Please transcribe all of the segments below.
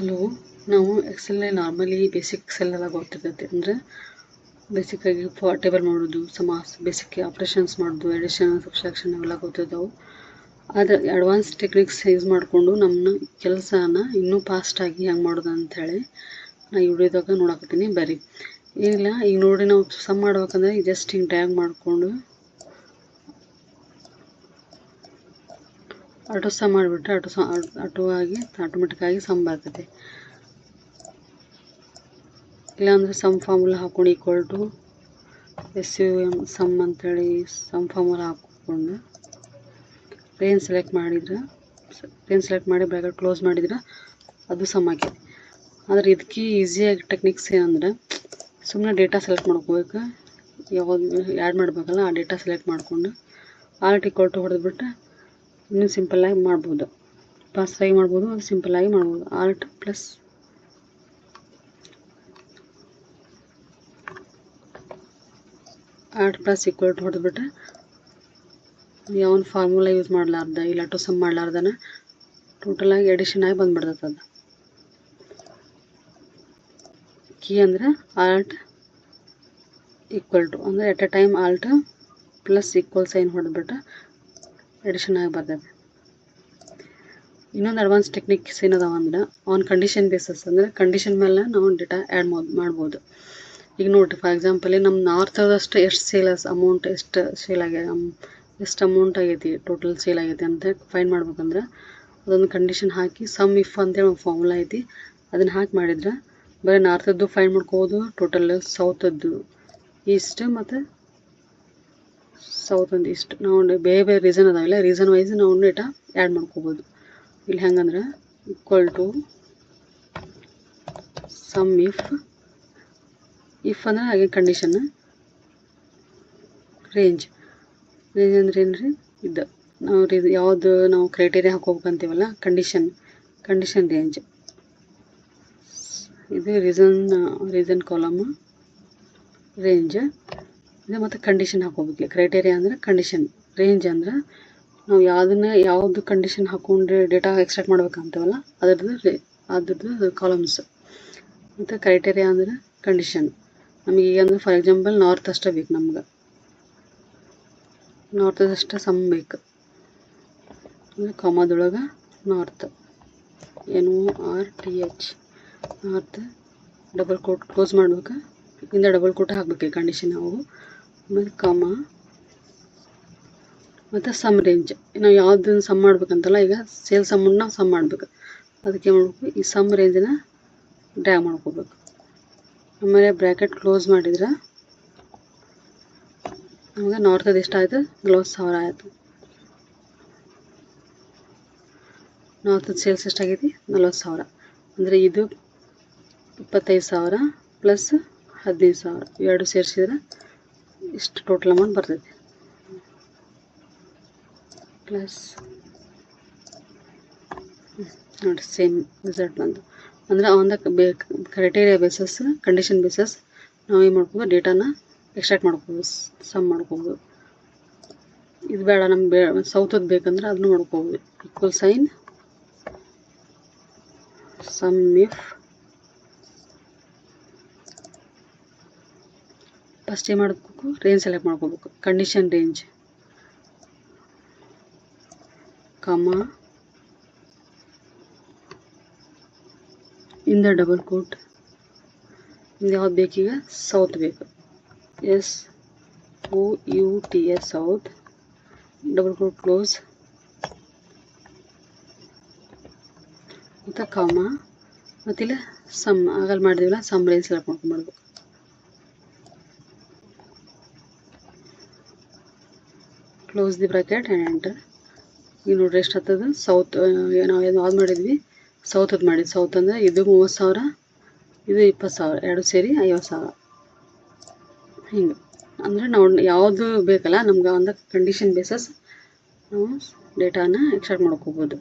Hello, ನಾವು Excel normally basic Excel ಎಲ್ಲ ಗೊತ್ತಿರ್ತೈತಿ. ಅಂದರೆ ಬೇಸಿಕ್ಕಾಗಿ ಟೇಬಲ್ ಮಾಡೋದು, ಬೇಸಿಕ್ ಆಪ್ರೇಷನ್ಸ್ ಮಾಡೋದು, ಎಡಿಷನ್, ಸಬ್ಸ್ಟ್ರಾಕ್ಷನ್ ಅವೆಲ್ಲ ಗೊತ್ತಿದ್ದಾವೆ. ಆದರೆ ಅಡ್ವಾನ್ಸ್ ಟೆಕ್ನಿಕ್ಸ್ ಯೂಸ್ ಮಾಡಿಕೊಂಡು ನಮ್ಮ ಕೆಲಸನ ಇನ್ನೂ ಫಾಸ್ಟಾಗಿ ಹೆಂಗೆ ಮಾಡೋದು ಅಂಥೇಳಿ ನಾನು ಈ ವಿಡಿಯೋದಾಗ ನೋಡಕತ್ತೀನಿ. ಬರ್ರಿ. ಏನಿಲ್ಲ, ಈಗ ನೋಡಿ ನಾವು ಸಮ್ ಮಾಡ್ಬೇಕಂದ್ರೆ ಜಸ್ಟ್ ಹಿಂಗೆ ಡ್ರ್ಯಾಗ್ ಮಾಡಿಕೊಂಡು ಆಟೋ ಸಮ್ ಮಾಡಿಬಿಟ್ರೆ ಆಟೋಮೆಟಿಕ್ಕಾಗಿ ಸಮ್ ಬರ್ತೈತಿ. ಇಲ್ಲಾಂದರೆ ಸಮ್ ಫಾರ್ಮುಲಾ ಹಾಕೊಂಡು ಈಕ್ವಲ್ ಟು SUM ಸಮ್ ಅಂತೇಳಿ ಸಮ್ ಫಾರ್ಮುಲಾ ಹಾಕ್ಕೊಂಡು ರೇಂಜ್ ಸೆಲೆಕ್ಟ್ ಮಾಡಿ ಬ್ರ್ಯಾಕೆಟ್ ಕ್ಲೋಸ್ ಮಾಡಿದ್ರೆ ಅದು ಸಮ್ ಆಕೈತಿ. ಆದರೆ ಇದಕ್ಕೆ ಈಸಿಯಾಗಿ ಟೆಕ್ನಿಕ್ಸ್ ಏನಂದ್ರೆ ಸುಮ್ಮನೆ ಡೇಟಾ ಸೆಲೆಕ್ಟ್ ಮಾಡ್ಕೋಬೇಕು. ಯಾವುದು ಆ್ಯಡ್ ಮಾಡಬೇಕಲ್ಲ ಆ ಡೇಟಾ ಸೆಲೆಕ್ಟ್ ಮಾಡಿಕೊಂಡು ಆಲ್ಟ್ ಈಕ್ವಲ್ ಟು ಹೊಡೆದ್ಬಿಟ್ಟು ಇನ್ನೂ ಸಿಂಪಲ್ಲಾಗಿ ಮಾಡ್ಬೋದು. ಫಾಸ್ಟಾಗಿ ಮಾಡ್ಬೋದು, ಅದು ಸಿಂಪಲ್ಲಾಗಿ ಮಾಡ್ಬೋದು. ಆಲ್ಟ್ ಪ್ಲಸ್ ಈಕ್ವಲ್ ಟು ಹೊಡೆದ್ಬಿಟ್ಟು ಯಾವೊಂದು ಫಾರ್ಮುಲಾ ಯೂಸ್ ಮಾಡಲಾರ್ದ ಇಲ್ಲ ಆಟೋ ಸಮ್ ಮಾಡಲಾರ್ದನ ಟೋಟಲಾಗಿ ಎಡಿಷನ್ ಆಗಿ ಬಂದ್ಬಿಡ್ತದೆ. ಅದು ಕೀ ಅಂದರೆ ಆಲ್ಟ್ ಈಕ್ವಲ್ ಟು ಅಂದರೆ at a time alt plus equal sign ಹೊಡೆದ್ಬಿಟ್ಟು ಎಡಿಷನ್ ಆಗಿ ಬರ್ತದೆ. ಇನ್ನೊಂದು ಅಡ್ವಾನ್ಸ್ ಟೆಕ್ನಿಕ್ಸ್ ಏನದಾವ ಅಂದ್ರೆ ಆನ್ ಕಂಡೀಷನ್ ಬೇಸಸ್, ಅಂದರೆ ಕಂಡೀಷನ್ ಮೇಲೆ ನಾವು ಡೇಟಾ ಆ್ಯಡ್ ಮಾಡ್ಬೋದು. ಈಗ ನೋಡಿರಿ, ಫಾರ್ ಎಕ್ಸಾಂಪಲ್ ನಮ್ಮ ನಾರ್ತದಷ್ಟು ಎಷ್ಟು ಅಮೌಂಟ್ ಎಷ್ಟು ಅಮೌಂಟ್ ಆಗೈತಿ, ಟೋಟಲ್ ಸೇಲ್ ಆಗೈತಿ ಅಂತ ಫೈಂಡ್ ಮಾಡ್ಬೇಕಂದ್ರೆ ಅದೊಂದು ಕಂಡೀಷನ್ ಹಾಕಿ ಸಮ್ ಇಫ್ ಅಂತೇಳಿ ಒಂದು ಫಾರ್ಮುಲಾ ಐತಿ, ಅದನ್ನು ಹಾಕಿ ಮಾಡಿದ್ರೆ ಬರೀ ನಾರ್ತದ್ದು ಫೈಂಡ್ ಮಾಡ್ಕೋಬೋದು, ಟೋಟಲ್ ಸೌತದ್ದು ಈಸ್ಟ್ ಮತ್ತು ಸೌತಂದು ಇಷ್ಟು ನಾವು ಬೇರೆ ಬೇರೆ ರೀಸನ್ ಅದಾವಿಲ್ಲ, ರೀಸನ್ ವೈಸ್ ನಾವು ಡೇಟಾ ಆ್ಯಡ್ ಮಾಡ್ಕೋಬೋದು. ಇಲ್ಲಿ ಹೆಂಗಂದ್ರೆ ಈಕ್ವಲ್ ಟು ಸಮ್ ಇಫ್ ಅಂದರೆ ಹಾಗೆ ಕಂಡೀಷನ್, ರೇಂಜ್ ಅಂದ್ರೆ ಏನು ರೀ, ಇದು ನಾವು ಯಾವುದು ನಾವು ಕ್ರೈಟೇರಿಯಾ ಹಾಕೋಬೇಕಂತೀವಲ್ಲ ಕಂಡೀಷನ್ ರೇಂಜ್, ಇದು ರೀಸನ್ ಕಾಲಮ್ ರೇಂಜ್ ಇದು, ಮತ್ತು ಕಂಡೀಷನ್ ಹಾಕೋಬೇಕು. ಕ್ರೈಟೇರಿಯಾ ಅಂದರೆ ಕಂಡೀಷನ್, ರೇಂಜ್ ಅಂದ್ರೆ ನಾವು ಯಾವುದು ಕಂಡೀಷನ್ ಹಾಕೊಂಡ್ರೆ ಡೇಟಾ ಎಕ್ಸ್ಟ್ರಾಕ್ಟ್ ಮಾಡ್ಬೇಕಂತೀವಲ್ಲ ಅದ್ರದ್ದು ಕಾಲಮ್ಸ್. ಮತ್ತು ಕ್ರೈಟೇರಿಯಾ ಅಂದರೆ ಕಂಡೀಷನ್. ನಮಗೆ ಈಗ ಅಂದರೆ ಫಾರ್ ಎಕ್ಸಾಂಪಲ್ ನಾರ್ತ್ ಅಷ್ಟೇ ಬೇಕು, ನಮ್ಗೆ ನಾರ್ತದಷ್ಟೇ ಸಮ್ ಬೇಕು ಅಂದರೆ ಕಾಮದೊಳಗೆ north NORTH north double quote close ಮಾಡ್ಬೇಕು, ಇಂದ ಡಬಲ್ ಕೋಟ್ ಹಾಕ್ಬೇಕು ಕಂಡೀಷನ್ ನಾವು, ಆಮೇಲೆ ಕಾಮ ಮತ್ತು ಸಮ್ ರೇಂಜ್. ನಾವು ಯಾವುದನ್ನು ಸಮ್ ಮಾಡ್ಬೇಕಂತಲ್ಲ, ಈಗ ಸೇಲ್ ಸಮ್ಮನ್ನು ಸಮ್ ಮಾಡಬೇಕು, ಅದಕ್ಕೆ ಮಾಡಬೇಕು ಈ ಸಮ್ ರೇಂಜನ್ನ ಡ್ರ್ಯಾಗ್ ಮಾಡ್ಕೋಬೇಕು. ಆಮೇಲೆ ಬ್ರ್ಯಾಕೆಟ್ ಕ್ಲೋಸ್ ಮಾಡಿದ್ರೆ ನಮಗೆ ನಾರ್ತದ ಎಷ್ಟಾಯಿತು, 40,000 ಆಯಿತು. ನಾರ್ತದ ಸೇಲ್ಸ್ ಎಷ್ಟಾಗೈತಿ, 40,000. ಅಂದರೆ ಇದು 25,000 ಪ್ಲಸ್ 15,000 ಎರಡು ಸೇರಿಸಿದ್ರೆ ಇಷ್ಟು ಟೋಟಲ್ ಅಮೌಂಟ್ ಬರ್ತೈತಿ. ಪ್ಲಸ್ ನೋಡಿ ಸೇಮ್ ರಿಸಲ್ಟ್ ಬಂತು. ಅಂದರೆ on the criteria basis, condition basis ನಾವು ಏನು ಮಾಡ್ಬೋದು, ಡೇಟಾನ ಎಕ್ಸ್ಟ್ರಾಕ್ಟ್ ಮಾಡ್ಕೋಬೋದು, ಸಮ್ ಮಾಡ್ಕೋಬೋದು. ಇದು ಬೇಡ ನಮ್ಗೆ ಸೌತದ್ದು ಬೇಕಂದ್ರೆ ಅದನ್ನು ಮಾಡ್ಕೋಬೋದು. Equal sign sum if first ಏನು ಮಾಡಬೇಕು, ರೇಂಜ್ ಸೆಲೆಕ್ಟ್ ಮಾಡ್ಕೋಬೇಕು, ಕಂಡೀಷನ್ ರೇಂಜ್ ಕಾಮ ಇಂದ ಡಬಲ್ ಕೋಟ್, ಯಾವ್ದು ಬೇಕೀಗ, ಸೌತ್ ಬೇಕು, SOUTH south double quote close ಮತ್ತು ಕಾಮ ಮತ್ತಿಲ್ಲ ಸಮ್ ಆಗಲ್ಲಿ ಮಾಡಿದಿವಲ್ಲ ಸಮ್ ರೇಂಜ್ ಸೆಲೆಕ್ಟ್ ಮಾಡ್ಕೊಂಡ್ಬರ್ಬೇಕು. Close the bracket and enter. ಈಗ ನೋಡ್ರಿ ಎಷ್ಟು ಹತ್ತದ, ಸೌತ್ ನಾವು ಯಾವ್ದು ಮಾಡಿದ್ವಿ, ಸೌತದ್ದು ಮಾಡಿದ್ವಿ. ಸೌತ್ ಅಂದರೆ ಇದು 30,000, ಇದು 20,000, ಎರಡು ಸೇರಿ 50,000. ಹಿಂಗೆ ಅಂದರೆ ನಾವು ಯಾವುದು ಬೇಕಲ್ಲ ನಮ್ಗೆ ಒಂದು ಕಂಡೀಷನ್ ಬೇಸಸ್ ನಾವು ಡೇಟಾನ ಎಕ್ಸ್ಟ್ರಾಕ್ಟ್ ಮಾಡ್ಕೋಬೋದು.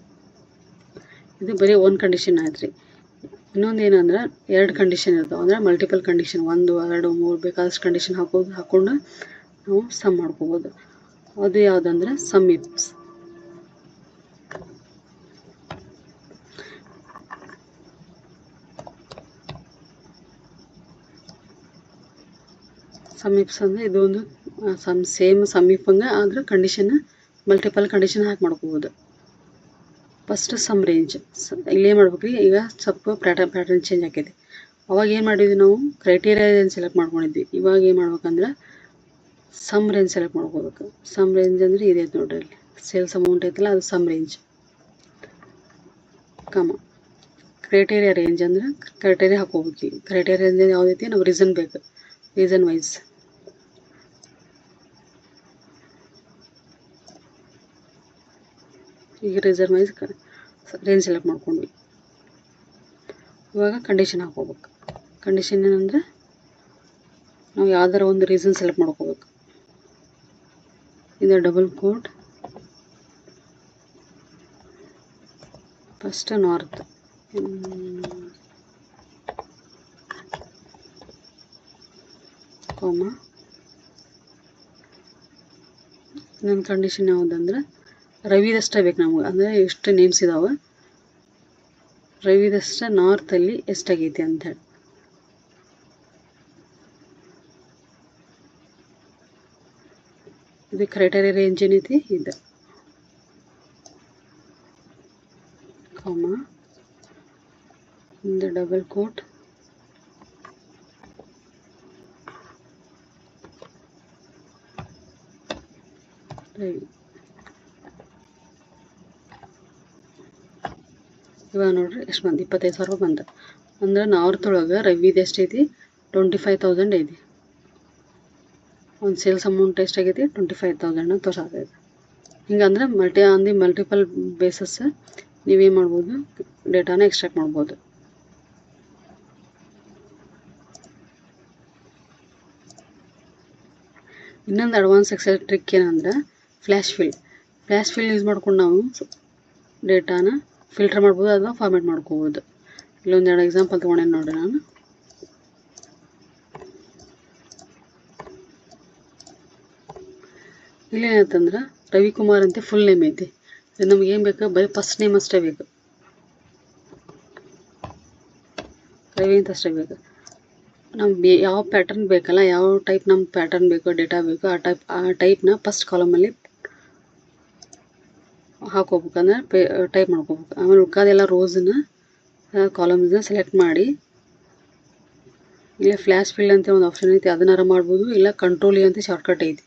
ಇದು ಬರೀ ಒಂದು ಕಂಡೀಷನ್ ಆಯ್ತು ರೀ. ಇನ್ನೊಂದು ಏನಂದ್ರೆ ಎರಡು ಕಂಡೀಷನ್ ಇರ್ತಾವೆ, ಅಂದರೆ ಮಲ್ಟಿಪಲ್ ಕಂಡೀಷನ್, 1 2 3 ಬೇಕಾದಷ್ಟು ಕಂಡೀಷನ್ ಹಾಕೊಂಡು ನಾವು ಸಮ್ ಮಾಡ್ಕೋಬೋದು. ಅದು ಯಾವುದಂದ್ರೆ ಸಮ್ ಇಫ್ಸ್. ಸಮೀಪ್ಸ್ ಅಂದರೆ ಇದು ಒಂದು ಸೇಮ್ ಸಮೀಪಂಗೆ ಆದರೆ ಕಂಡೀಷನ್ ಮಲ್ಟಿಪಲ್ ಕಂಡೀಷನ್ ಹಾಕಿ ಮಾಡ್ಕೋಬೋದು. ಫಸ್ಟ್ ಸಮ್ ರೇಂಜ್ ಇಲ್ಲೇ ಮಾಡ್ಬೇಕು ರೀ. ಈಗ ಸ್ವಲ್ಪ ಪ್ಯಾಟರ್ನ್ ಚೇಂಜ್ ಆಕೈತಿ. ಅವಾಗ ಏನು ಮಾಡಿದ್ವಿ ನಾವು ಕ್ರೈಟೀರಿಯಾ ರೇಂಜ್ ಸೆಲೆಕ್ಟ್ ಮಾಡ್ಕೊಂಡಿದ್ವಿ. ಇವಾಗ ಏನು ಮಾಡ್ಬೇಕಂದ್ರೆ ಸಮ್ ರೇಂಜ್ ಸೆಲೆಕ್ಟ್ ಮಾಡ್ಕೋಬೇಕು. ಸಮ್ ರೇಂಜ್ ಅಂದರೆ ಇದೆ ನೋಡ್ರಿ, ಅಲ್ಲಿ ಸೇಲ್ಸ್ ಅಮೌಂಟ್ ಐತಲ್ಲ ಅದು ಸಮ್ ರೇಂಜ್ ಕ್ರೈಟೀರಿಯಾ ರೇಂಜ್ ಅಂದ್ರೆ ಕ್ರೈಟೀರಿಯಾ ಹಾಕೋಬೇಕು. ಕ್ರೈಟೀರಿಯಾ ರೇಂಜ್ ಯಾವುದೈತಿ ನಾವು ರೀಸನ್ ಬೇಕು, ರೀಸನ್ ವೈಸ್ ಈಗ ರೀಸನ್ ವೈಸ್ ರೇಂಜ್ ಸೆಲೆಕ್ಟ್ ಮಾಡ್ಕೊಂಡ್ವಿ. ಇವಾಗ ಕಂಡೀಷನ್ ಹಾಕೋಬೇಕು. ಕಂಡೀಷನ್ ಏನಂದ್ರೆ ನಾವು ಯಾವ್ದಾರ ಒಂದು ರೀಸನ್ ಸೆಲೆಕ್ಟ್ ಮಾಡ್ಕೋಬೇಕು. ಇದು ಡಬಲ್ ಕೋಟ್ ಫಸ್ಟ್ ನಾರ್ತ್ ನನ್ನ ಕಂಡೀಷನ್ ಯಾವುದಂದ್ರೆ ರವಿದಷ್ಟೇ ಬೇಕು ನಮ್ಗೆ. ಅಂದರೆ ಎಷ್ಟು ನೇಮ್ಸ್ ಇದಾವೆ, ರವಿದಷ್ಟೇ ನಾರ್ತಲ್ಲಿ ಎಷ್ಟಾಗೈತಿ ಅಂಥೇಳಿ. ಇದು ಕ್ರೈಟೀರಿಯಾ ರೇಂಜ್ ಏನೈತಿ ಇದು ಒಂದು ಡಬಲ್ ಕೋಟ್ ರವಿ. ಇವಾಗ ನೋಡ್ರಿ ಎಷ್ಟು ಬಂದು 25,000 ಬಂದ. ಅಂದ್ರೆ ನಾರ್ತೊಳಗೆ ರವಿದು ಎಷ್ಟೈತಿ 25,000 ಐತಿ. ಒಂದು ಸೇಲ್ಸ್ ಅಮೌಂಟ್ ಎಷ್ಟಾಗೈತಿ 25,000 ತೋರ್ಸಾತೈತಿ. ಹಿಂಗಂದ್ರೆ ಮಲ್ಟಿಪಲ್ ಬೇಸಸ್ ನೀವೇನು ಮಾಡ್ಬೋದು, ಡೇಟಾನ ಎಕ್ಸ್ಟ್ರಾಕ್ಟ್ ಮಾಡ್ಬೋದು. ಇನ್ನೊಂದು ಅಡ್ವಾನ್ಸ್ ಎಕ್ಸೆಲ್ ಟ್ರಿಕ್ ಏನಂದ್ರೆ ಫ್ಲ್ಯಾಶ್ ಫಿಲ್ ಯೂಸ್ ಮಾಡ್ಕೊಂಡು ನಾವು ಡೇಟಾನ ಫಿಲ್ಟರ್ ಮಾಡ್ಬೋದು ಅಥವಾ ಫಾರ್ಮ್ಯಾಟ್ ಮಾಡ್ಕೋಬೋದು. ಇಲ್ಲೊಂದೆರಡು ಎಕ್ಸಾಂಪಲ್ ತೊಗೊಂಡೇನು ನೋಡ್ರಿ ನಾನು. ಇಲ್ಲೇನೈತಂದ್ರೆ ರವಿಕುಮಾರ್ ಅಂತ ಫುಲ್ ನೇಮ್ ಐತಿ. ನಮ್ಗೆ ಏನು ಬೇಕು, ಬರೀ ಫಸ್ಟ್ ನೇಮ್ ಅಷ್ಟೇ ಬೇಕು, ರವಿ ಅಂತ ಅಷ್ಟೇ ಬೇಕು. ನಮ್ಗೆ ಯಾವ ಪ್ಯಾಟರ್ನ್ ಬೇಕಲ್ಲ, ಯಾವ ಟೈಪ್ ನಮ್ಮ ಪ್ಯಾಟರ್ನ್ ಬೇಕು, ಡೇಟಾ ಬೇಕು, ಆ ಟೈಪ್ನ ಫಸ್ಟ್ ಕಾಲಮಲ್ಲಿ ಹಾಕೋಬೇಕಂದ್ರೆ ಟೈಪ್ ಮಾಡ್ಕೋಬೇಕು. ಆಮೇಲೆ ಉಳ್ಕಾದೆಲ್ಲ ರೋಸನ್ನ ಕಾಲಮ್ಸ್ನ ಸೆಲೆಕ್ಟ್ ಮಾಡಿ ಇಲ್ಲ ಫ್ಲ್ಯಾಶ್ ಫಿಲ್ ಅಂತ ಒಂದು ಆಪ್ಷನ್ ಐತಿ, ಅದನ್ನಾರ ಮಾಡ್ಬೋದು. ಇಲ್ಲ ಕಂಟ್ರೋಲ್ ಅಂತ ಶಾರ್ಟ್ಕಟ್ ಐತಿ,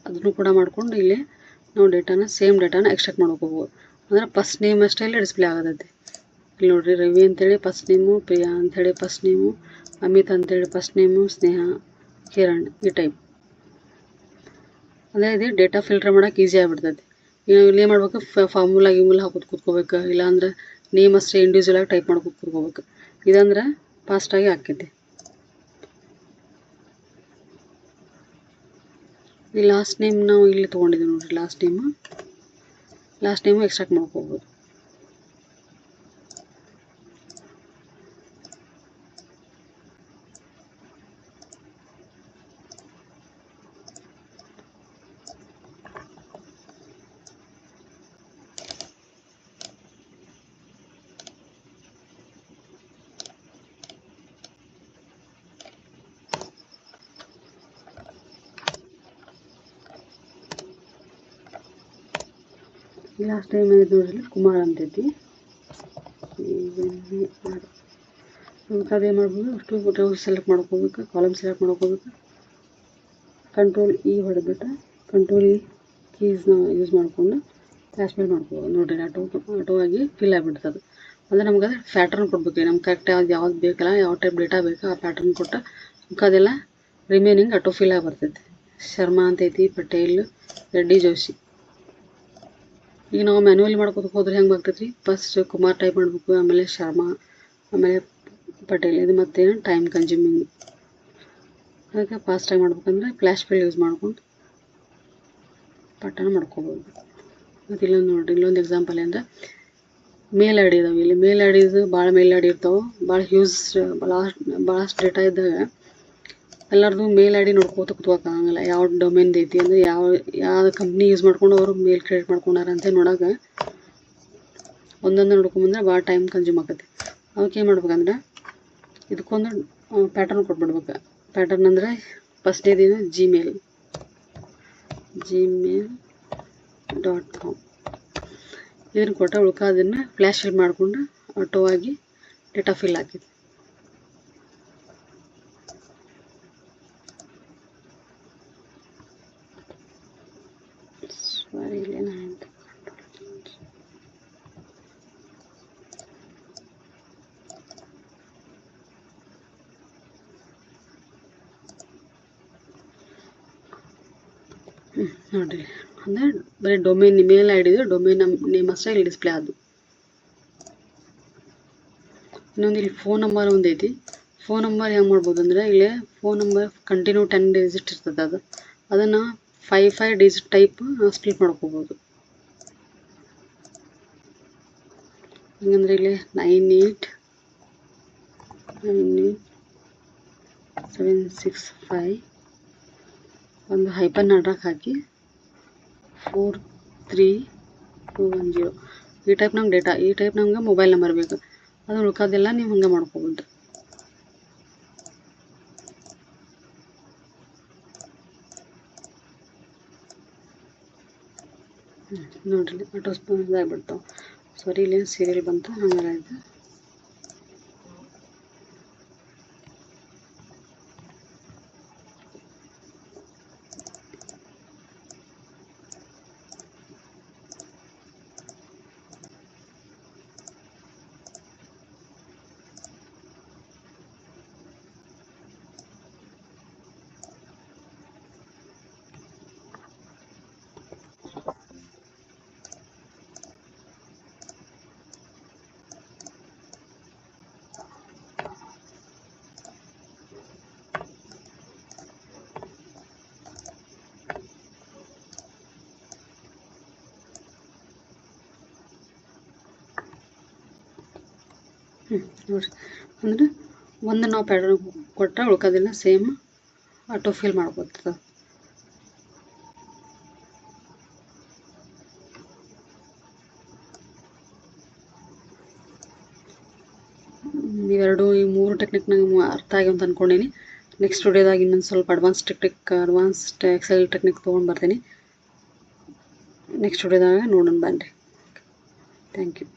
ಅದನ್ನು ಕೂಡ ಮಾಡ್ಕೊಂಡು ಇಲ್ಲೇ ನಾವು ಸೇಮ್ ಡೇಟಾನ ಎಕ್ಸ್ಟ್ರಾಕ್ಟ್ ಮಾಡ್ಕೋಬೋದು. ಅಂದ್ರೆ ಫಸ್ಟ್ ನೇಮ್ ಅಷ್ಟೇ ಇಲ್ಲಿ ಡಿಸ್ಪ್ಲೇ ಆಗೋದೈತಿ. ಇಲ್ಲಿ ನೋಡ್ರಿ, ರವಿ ಅಂತೇಳಿ ಫಸ್ಟ್ ನೇಮು, ಪ್ರಿಯಾ ಅಂಥೇಳಿ ಫಸ್ಟ್ ನೇಮು, ಅಮಿತ್ ಅಂತೇಳಿ ಫಸ್ಟ್ ನೇಮು, ಸ್ನೇಹ, ಕಿರಣ್ ಈ ಟೈಪ್. ಅಂದರೆ ಇದು ಡೇಟಾ ಫಿಲ್ಟರ್ ಮಾಡೋಕೆ ಈಸಿ ಆಗಿಬಿಡ್ತೈತಿ. ಈಗ ನಾವು ಇಲ್ಲಿ ಮಾಡ್ಬೇಕು, ಫಾರ್ಮುಲಾ ಹಾಕೋದು ಕೂತ್ಕೋಬೇಕು. ಇಲ್ಲಾಂದ್ರೆ ನೇಮ್ ಅಷ್ಟೇ ಇಂಡಿವಿಜುವಲ್ ಆಗಿ ಟೈಪ್ ಮಾಡ್ಕೊಂಡು ಕೂತ್ಕೋಬೇಕು. ಇದಂದ್ರೆ ಫಾಸ್ಟಾಗಿ ಆಕೈತಿ. ಈ ಲಾಸ್ಟ್ ನೇಮ್ ನಾವು ಇಲ್ಲಿ ತೊಗೊಂಡಿದ್ದೀವಿ ನೋಡ್ರಿ, ಲಾಸ್ಟ್ ನೇಮು ಎಕ್ಸ್ಟ್ರಾಕ್ಟ್ ಮಾಡ್ಕೋಬೋದು. ಲಾಸ್ಟ್ ಟೈಮ್ ಏನಿದೆ ನೋಡ್ರಿ, ಕುಮಾರ್ ಅಂತೈತಿ. ಅದೇನು ಮಾಡ್ಬೋದು, ಅಷ್ಟು ರೋಸ್ ಸೆಲೆಕ್ಟ್ ಮಾಡ್ಕೋಬೇಕು, ಕಾಲಮ್ ಸೆಲೆಕ್ಟ್ ಮಾಡ್ಕೋಬೇಕು. ಕಂಟ್ರೋಲ್ ಹೊಡೆದ್ಬಿಟ್ಟು ಕಂಟ್ರೋಲ್ ಕೀಸ್ನ ಯೂಸ್ ಮಾಡಿಕೊಂಡು ಫ್ಲ್ಯಾಶ್ ಫಿಲ್ ಮಾಡ್ಕೋಬೋದು. ನೋಡಿರಿ, ಆಟೋ ಆಗಿ ಫಿಲ್ ಆಗಿಬಿಡ್ತದೆ. ಅಂದರೆ ನಮ್ಗೆ ಅದು ಪ್ಯಾಟರ್ನ್ ಕೊಡ್ಬೇಕು. ನಮ್ಗೆ ಕರೆಕ್ಟ್ ಯಾವ್ದು ಬೇಕಲ್ಲ, ಯಾವ ಟೈಪ್ ಡೇಟಾ ಬೇಕು ಆ ಪ್ಯಾಟರ್ನ್ ಕೊಟ್ಟು ಅದೆಲ್ಲ ರಿಮೈನಿಂಗ್ ಆಟೋ ಫಿಲ್ ಆಗಿ ಬರ್ತೈತಿ. ಶರ್ಮಾ ಅಂತೈತಿ, ಪಟೇಲ್, ರೆಡ್ಡಿ, ಜೋಶಿ. ಈಗ ನಾವು ಮ್ಯಾನ್ಯುವಲಿ ಮಾಡ್ಕೋತ ಹೋದ್ರೆ ಹೆಂಗೆ ಆಗ್ತೈತಿ, ಫಸ್ಟ್ ಕುಮಾರ್ ಟೈಪ್ ಮಾಡಬೇಕು, ಆಮೇಲೆ ಶರ್ಮಾ, ಆಮೇಲೆ ಪಟೇಲ್. ಇದು ಮತ್ತೇನು ಟೈಮ್ ಕನ್ಸ್ಯೂಮಿಂಗ್. ಅದಕ್ಕೆ ಫಾಸ್ಟಾಗಿ ಮಾಡ್ಬೇಕಂದ್ರೆ ಫ್ಲ್ಯಾಶ್ ಫಿಲ್ ಯೂಸ್ ಮಾಡ್ಕೊಂಡು ಪಟ್ಟಣ ಮಾಡ್ಕೋಬೋದು. ಮತ್ತು ಇಲ್ಲೊಂದು ನೋಡಿರಿ, ಇಲ್ಲೊಂದು ಎಕ್ಸಾಂಪಲ್ ಅಂದರೆ ಮೇಲ್ ಐ ಡಿ ಇದಾವೆ. ಇಲ್ಲಿ ಮೇಲ್ ಐ ಡಿದು ಭಾಳ ಮೇಲ್ ಐ ಡಿ ಇರ್ತಾವೆ, ಭಾಳ ಭಾಳಷ್ಟು ಡೇಟಾ ಇದ್ದಾಗ ಎಲ್ಲರದು ಮೇಲ್ ಐ ಡಿ ನೋಡ್ಕೋತ ಕೂತ್ಕೋಕ್ಕಾಗಲ್ಲ. ಯಾವ ಡೊಮೇನ್ದು ಐತಿ ಅಂದರೆ ಯಾವ ಕಂಪ್ನಿ ಯೂಸ್ ಮಾಡ್ಕೊಂಡು ಅವರು ಮೇಲ್ ಕ್ರಿಯೇಟ್ ಮಾಡ್ಕೊಂಡಾರ ಅಂತ ನೋಡೋಕೆ ಒಂದೊಂದು ನೋಡ್ಕೊಂಬಂದ್ರೆ ಭಾಳ ಟೈಮ್ ಕನ್ಸ್ಯೂಮ್ ಆಕತಿ. ಅವಕ್ಕೆ ಏನು ಮಾಡ್ಬೇಕಂದ್ರೆ ಇದಕ್ಕೊಂದು ಪ್ಯಾಟರ್ನ್ ಕೊಟ್ಬಿಡ್ಬೇಕು. ಪ್ಯಾಟರ್ನ್ ಅಂದರೆ ಫಸ್ಟ್ನೇದೇನು gmail.com ಇದನ್ನು ಕೊಟ್ಟ ಉಳ್ಕೋದನ್ನು ಫ್ಲ್ಯಾಶ್ ಫಿಲ್ ಮಾಡಿಕೊಂಡು ಆಟೋವಾಗಿ ಡೇಟಾ ಫಿಲ್ ಹಾಕಿದೆ. ಸಾರಿ ಇಲ್ಲೇನಾಯ್ತು. ನೋಡಿರಿ, ಅಂದರೆ ಬರೀ ಡೊಮೇನ್ ಮೇಲ್ ಐಡಿದು ಡೊಮೇನ್ ನೇಮ್ ಅಷ್ಟೇ ಇಲ್ಲಿ ಡಿಸ್ಪ್ಲೇ ಆದವು. ಇನ್ನೊಂದು ಇಲ್ಲಿ ಫೋನ್ ನಂಬರ್ ಒಂದೈತಿ. ಫೋನ್ ನಂಬರ್ ಹೆಂಗೆ ಮಾಡ್ಬೋದು ಅಂದರೆ, ಇಲ್ಲಿ ಫೋನ್ ನಂಬರ್ ಕಂಟಿನ್ಯೂ 10 ಡಿಜಿಟ್ ಇರ್ತದೆ. ಅದನ್ನು 5 ಡಿಜಿಟ್ ಟೈಪ್ ಸ್ಪ್ಲಿಟ್ ಮಾಡ್ಕೋಬೋದು. ಹಂಗಂದ್ರೆ ಇಲ್ಲಿ 98765 ಒಂದು ಹೈಪನ್ ಅಡ್ರಾಕ್ ಹಾಕಿ 43210 ಈ ಟೈಪ್ ನಮ್ಗೆ ಡೇಟಾ, ಈ ಟೈಪ್ ನಮ್ಗೆ ಮೊಬೈಲ್ ನಂಬರ್ ಬೇಕು. ಅದು ಉಳ್ಕೋದೆಲ್ಲ ನೀವು ಹಂಗೆ ಮಾಡ್ಕೋಬೋದು. ನೋಡ್ರಿ ಆಟೋ ಇದಾಗ್ಬಿಡ್ತಾವೆ. ಸಾರಿ ಇಲ್ಲೇನು ಸೀರಿಯಲ್ ಬಂತು, ಹಂಗಾರ ಆಯ್ತು. ನೋಡಿರಿ, ಅಂದರೆ ಒಂದು ನಾವು ಪ್ಯಾಟರ್ನ್ ಕೊಟ್ಟರೆ ಉಳ್ಕೋದಿಲ್ಲ, ಸೇಮ್ ಆಟೋ ಫಿಲ್ ಮಾಡ್ಕೊತದ. ಇವೆರಡು ಈ 3 ಟೆಕ್ನಿಕ್ ನಂಗೆ ಅರ್ಥ ಆಗಿ ಅಂತ ಅಂದ್ಕೊಂಡೀನಿ. ನೆಕ್ಸ್ಟ್ ವಿಡಿಯೋದಾಗ ಇನ್ನೊಂದು ಸ್ವಲ್ಪ ಅಡ್ವಾನ್ಸ್ಡ್ ಎಕ್ಸೆಲ್ ಟೆಕ್ನಿಕ್ ತೊಗೊಂಡು ಬರ್ತೀನಿ. ನೆಕ್ಸ್ಟ್ ವಿಡಿಯೋದಾಗ ನೋಡೋಣ ಬನ್ನಿರಿ. Thank you.